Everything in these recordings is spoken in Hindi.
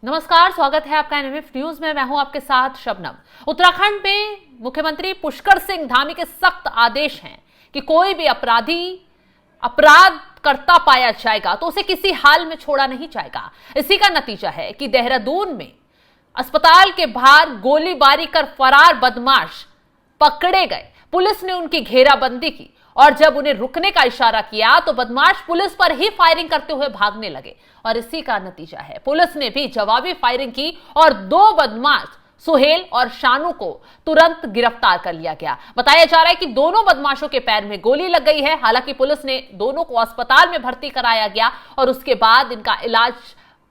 नमस्कार, स्वागत है आपका एनएमएफ न्यूज में। मैं हूं आपके साथ शबनम। उत्तराखंड में मुख्यमंत्री पुष्कर सिंह धामी के सख्त आदेश हैं कि कोई भी अपराधी अपराध करता पाया जाएगा तो उसे किसी हाल में छोड़ा नहीं जाएगा। इसी का नतीजा है कि देहरादून में अस्पताल के बाहर गोलीबारी कर फरार बदमाश पकड़े गए। पुलिस ने उनकी घेराबंदी की और जब उन्हें रुकने का इशारा किया तो बदमाश पुलिस पर ही फायरिंग करते हुए भागने लगे और इसी का नतीजा है पुलिस ने भी जवाबी फायरिंग की और दो बदमाश सुहेल और शानू को तुरंत गिरफ्तार कर लिया गया। बताया जा रहा है कि दोनों बदमाशों के पैर में गोली लग गई है। हालांकि पुलिस ने दोनों को अस्पताल में भर्ती कराया गया और उसके बाद इनका इलाज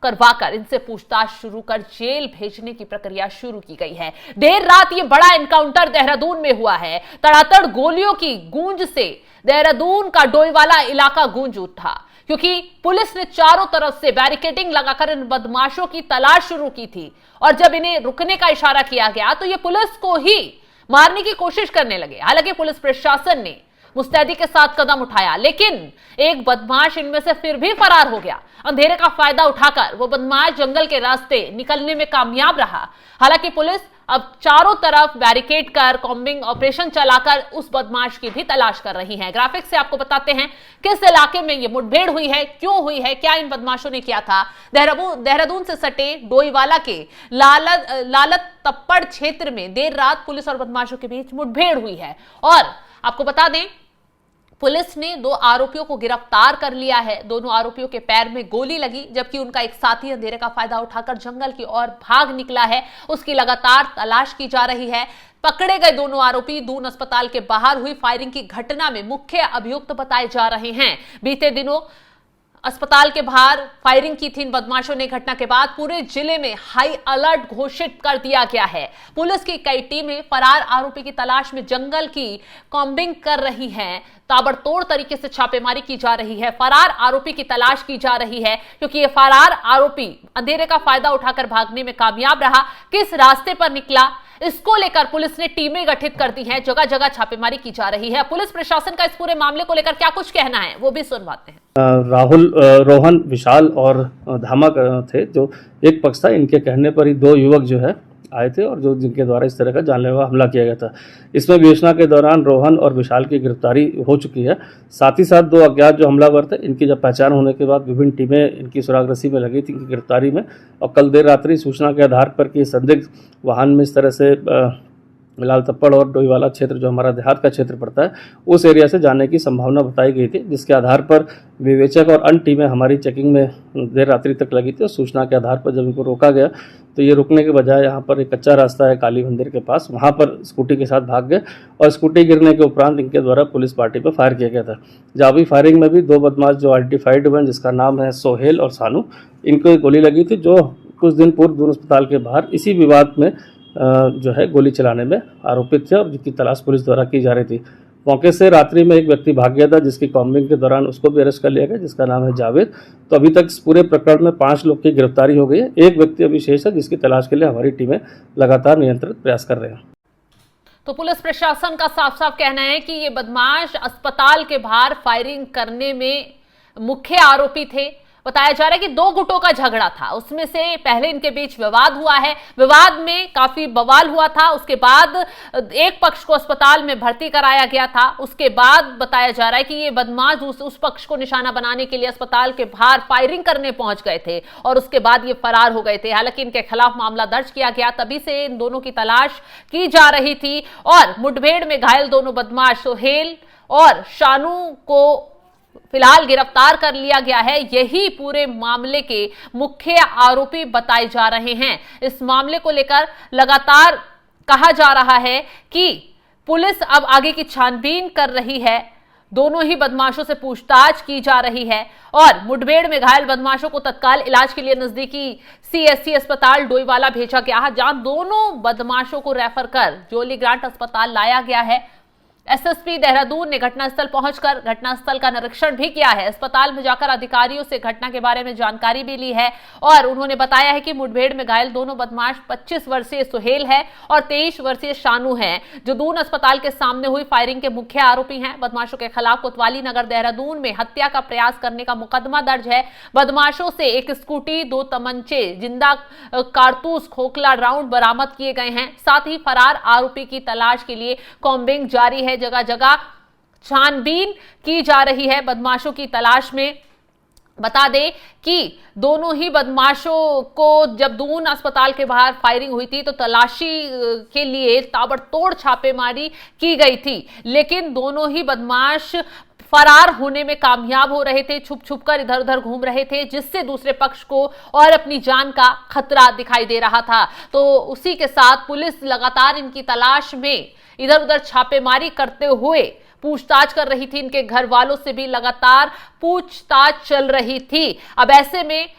करवाकर इनसे पूछताछ शुरू कर जेल भेजने की प्रक्रिया शुरू की गई है। देर रात ये बड़ा एनकाउंटर देहरादून में हुआ है। तड़ातड़ गोलियों की गूंज से देहरादून का डोईवाला इलाका गूंज उठा क्योंकि पुलिस ने चारों तरफ से बैरिकेडिंग लगाकर इन बदमाशों की तलाश शुरू की थी और जब इन्हें रुकने का इशारा किया गया तो ये पुलिस को ही मारने की कोशिश करने लगे। हालांकि पुलिस प्रशासन ने मुस्तैदी के साथ कदम उठाया लेकिन एक बदमाश इनमें से फिर भी फरार हो गया। अंधेरे का फायदा उठाकर वो बदमाश जंगल के रास्ते निकलने में कामयाब रहा। हालांकि पुलिस अब चारों तरफ बैरिकेड कर कॉम्बिंग ऑपरेशन चलाकर उस बदमाश की भी तलाश कर रही है। ग्राफिक्स से आपको बताते हैं किस इलाके में ये मुठभेड़ हुई है, क्यों हुई है, क्या इन बदमाशों ने किया था। देहरादून से सटे डोईवाला के लालत तप्पड़ क्षेत्र में देर रात पुलिस और बदमाशों के बीच मुठभेड़ हुई है और आपको बता दें पुलिस ने दो आरोपियों को गिरफ्तार कर लिया है। दोनों आरोपियों के पैर में गोली लगी जबकि उनका एक साथी अंधेरे का फायदा उठाकर जंगल की ओर भाग निकला है। उसकी लगातार तलाश की जा रही है। पकड़े गए दोनों आरोपी दून अस्पताल के बाहर हुई फायरिंग की घटना में मुख्य अभियुक्त बताए जा रहे हैं। बीते दिनों अस्पताल के बाहर फायरिंग की थी इन बदमाशों ने। घटना के बाद पूरे जिले में हाई अलर्ट घोषित कर दिया गया है। पुलिस की कई टीमें फरार आरोपी की तलाश में जंगल की कॉम्बिंग कर रही हैं। ताबड़तोड़ तरीके से छापेमारी की जा रही है। फरार आरोपी की तलाश की जा रही है क्योंकि ये फरार आरोपी अंधेरे का फायदा उठाकर भागने में कामयाब रहा। किस रास्ते पर निकला इसको लेकर पुलिस ने टीमें गठित कर दी हैं। जगह जगह छापेमारी की जा रही है। पुलिस प्रशासन का इस पूरे मामले को लेकर क्या कुछ कहना है वो भी सुनवाते हैं। राहुल, रोहन, विशाल और धामा थे जो एक पक्ष था। इनके कहने पर ही दो युवक जो है आए थे और जो जिनके द्वारा इस तरह का जानलेवा हमला किया गया था। इसमें विवेचना के दौरान रोहन और विशाल की गिरफ्तारी हो चुकी है। साथ ही साथ दो अज्ञात जो हमलावर थे इनकी जब पहचान होने के बाद विभिन्न टीमें इनकी सुरागरसी में लगी थी इनकी गिरफ्तारी में। और कल देर रात्रि सूचना के आधार पर कि संदिग्ध वाहन में इस तरह से लाल तप्पड़ और डोईवाला क्षेत्र जो हमारा देहात का क्षेत्र पड़ता है उस एरिया से जाने की संभावना बताई गई थी, जिसके आधार पर विवेचक और अन्य टीमें हमारी चेकिंग में देर रात्रि तक लगी थी। और सूचना के आधार पर जब इनको रोका गया तो ये रुकने के बजाय यहाँ पर एक कच्चा रास्ता है काली मंदिर के पास, वहाँ पर स्कूटी के साथ भाग गए और स्कूटी गिरने के उपरांत इनके द्वारा पुलिस पार्टी पर फायर किया गया था। जावी फायरिंग में भी दो बदमाश जो आइडेंटिफाइड हुए जिसका नाम है सोहेल और सानू, इनको गोली लगी थी जो कुछ दिन पूर्व दून अस्पताल के बाहर इसी विवाद में जो है गोली चलाने में आरोपित थे और जिसकी तलाश पुलिस द्वारा की जा रही थी। मौके से रात्रि में एक व्यक्ति भाग गया था जिसकी कॉम्बिंग के दौरान उसको भी अरेस्ट कर लिया गया जिसका नाम है जावेद। तो अभी तक इस पूरे प्रकरण में 5 लोग की गिरफ्तारी हो गई है। एक व्यक्ति अभी शेष है जिसकी तलाश के लिए हमारी टीमें लगातार नियंत्रित प्रयास कर रहे हैं। तो पुलिस प्रशासन का साफ साफ कहना है कि ये बदमाश अस्पताल के बाहर फायरिंग करने में मुख्य आरोपी थे। बताया जा रहा है कि 2 गुटों का झगड़ा था, उसमें से पहले इनके बीच विवाद हुआ है। विवाद में काफी बवाल हुआ था। उसके बाद एक पक्ष को अस्पताल में भर्ती कराया गया था। उसके बाद बताया जा रहा है कि ये बदमाश उस पक्ष को निशाना बनाने के लिए अस्पताल के बाहर फायरिंग करने पहुंच गए थे और उसके बाद ये फरार हो गए थे। हालांकि इनके खिलाफ मामला दर्ज किया गया। तभी से इन दोनों की तलाश की जा रही थी और मुठभेड़ में घायल दोनों बदमाश सोहेल और शानू को फिलहाल गिरफ्तार कर लिया गया है। यही पूरे मामले के मुख्य आरोपी बताए जा रहे हैं। इस मामले को लेकर लगातार कहा जा रहा है कि पुलिस अब आगे की छानबीन कर रही है। दोनों ही बदमाशों से पूछताछ की जा रही है और मुठभेड़ में घायल बदमाशों को तत्काल इलाज के लिए नजदीकी सीएससी अस्पताल डोईवाला भेजा गया है, जहां दोनों बदमाशों को रेफर कर जोली ग्रांट अस्पताल लाया गया है। एसएसपी देहरादून ने घटनास्थल पहुंचकर घटनास्थल का निरीक्षण भी किया है। अस्पताल में जाकर अधिकारियों से घटना के बारे में जानकारी भी ली है और उन्होंने बताया है कि मुठभेड़ में घायल दोनों बदमाश 25 वर्षीय सुहेल है और 23 वर्षीय शानू है, जो दून अस्पताल के सामने हुई फायरिंग के मुख्य आरोपी हैं। बदमाशों के खिलाफ कोतवाली नगर देहरादून में हत्या का प्रयास करने का मुकदमा दर्ज है। बदमाशों से एक स्कूटी, 2 तमंचे, जिंदा कारतूस, खोखला राउंड बरामद किए गए हैं। साथ ही फरार आरोपी की तलाश के लिए कॉम्बिंग जारी है। जगह जगह छानबीन की जा रही है बदमाशों की तलाश में। बता दें कि दोनों ही बदमाशों को जब दून अस्पताल के बाहर फायरिंग हुई थी तो तलाशी के लिए ताबड़तोड़ छापेमारी की गई थी, लेकिन दोनों ही बदमाश फरार होने में कामयाब हो रहे थे, छुप छुप कर इधर उधर घूम रहे थे, जिससे दूसरे पक्ष को और अपनी जान का खतरा दिखाई दे रहा था। तो उसी के साथ पुलिस लगातार इनकी तलाश में इधर उधर छापेमारी करते हुए पूछताछ कर रही थी। इनके घर वालों से भी लगातार पूछताछ चल रही थी। अब ऐसे में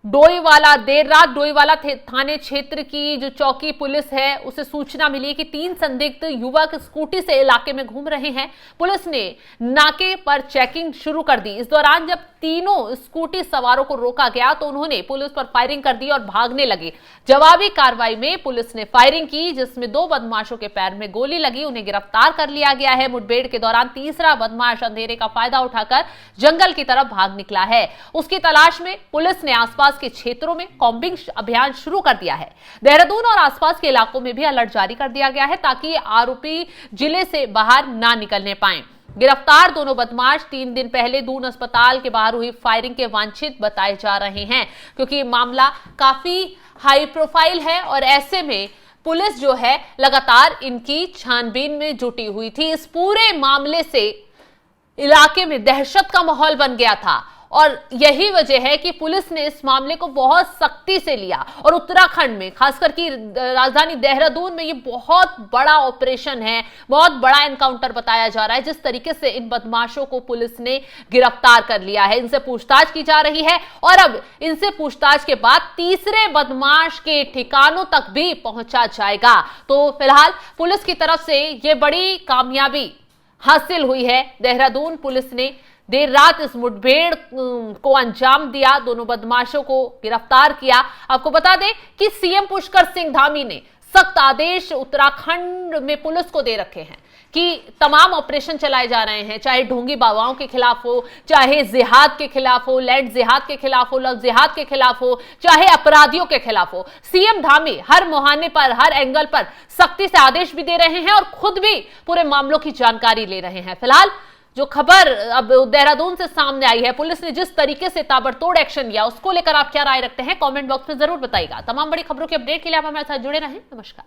डोईवाला, देर रात डोईवाला थाने क्षेत्र की जो चौकी पुलिस है उसे सूचना मिली कि 3 संदिग्ध युवक स्कूटी से इलाके में घूम रहे हैं। पुलिस ने नाके पर चेकिंग शुरू कर दी। इस दौरान जब तीनों स्कूटी सवारों को रोका गया तो उन्होंने पुलिस पर फायरिंग कर दी और भागने लगे। जवाबी कार्रवाई में पुलिस ने फायरिंग की, जिसमें 2 बदमाशों के पैर में गोली लगी, उन्हें गिरफ्तार कर लिया गया है। मुठभेड़ के दौरान तीसरा बदमाश अंधेरे का फायदा उठाकर जंगल की तरफ भाग निकला है। उसकी तलाश में पुलिस ने आसपास के क्षेत्रों में कॉम्बिंग अभियान शुरू कर दिया है। देहरादून और आसपास के इलाकों में भी अलर्ट जारी कर दिया गया है ताकि आरोपी जिले से बाहर ना निकलने पाए। गिरफ्तार दोनों बदमाश 3 दिन पहले दून अस्पताल के बाहर हुई फायरिंग के वांछित बताए जा रहे हैं, क्योंकि मामला काफी हाई प्रोफाइल है और ऐसे में पुलिस जो है लगातार इनकी छानबीन में जुटी हुई थी। इस पूरे मामले से इलाके में दहशत का माहौल बन गया था और यही वजह है कि पुलिस ने इस मामले को बहुत सख्ती से लिया और उत्तराखंड में, खासकर कि राजधानी देहरादून में, ये बहुत बड़ा ऑपरेशन है, बहुत बड़ा एनकाउंटर बताया जा रहा है। जिस तरीके से इन बदमाशों को पुलिस ने गिरफ्तार कर लिया है, इनसे पूछताछ की जा रही है और अब इनसे पूछताछ के बाद तीसरे बदमाश के ठिकानों तक भी पहुंचा जाएगा। तो फिलहाल पुलिस की तरफ से ये बड़ी कामयाबी हासिल हुई है। देहरादून पुलिस ने देर रात इस मुठभेड़ को अंजाम दिया, दोनों बदमाशों को गिरफ्तार किया। आपको बता दें कि सीएम पुष्कर सिंह धामी ने सख्त आदेश उत्तराखंड में पुलिस को दे रखे हैं कि तमाम ऑपरेशन चलाए जा रहे हैं, चाहे ढोंगी बाबाओं के खिलाफ हो, चाहे जिहाद के खिलाफ हो, लैंड जिहाद के खिलाफ हो, लव जिहाद के खिलाफ हो, चाहे अपराधियों के खिलाफ हो। सीएम धामी हर मुहाने पर, हर एंगल पर सख्ती से आदेश भी दे रहे हैं और खुद भी पूरे मामलों की जानकारी ले रहे हैं। फिलहाल जो खबर अब देहरादून से सामने आई है, पुलिस ने जिस तरीके से ताबड़तोड़ एक्शन लिया, उसको लेकर आप क्या राय रखते हैं कमेंट बॉक्स में जरूर बताइएगा। तमाम बड़ी खबरों के अपडेट के लिए आप हमारे साथ जुड़े रहें। नमस्कार।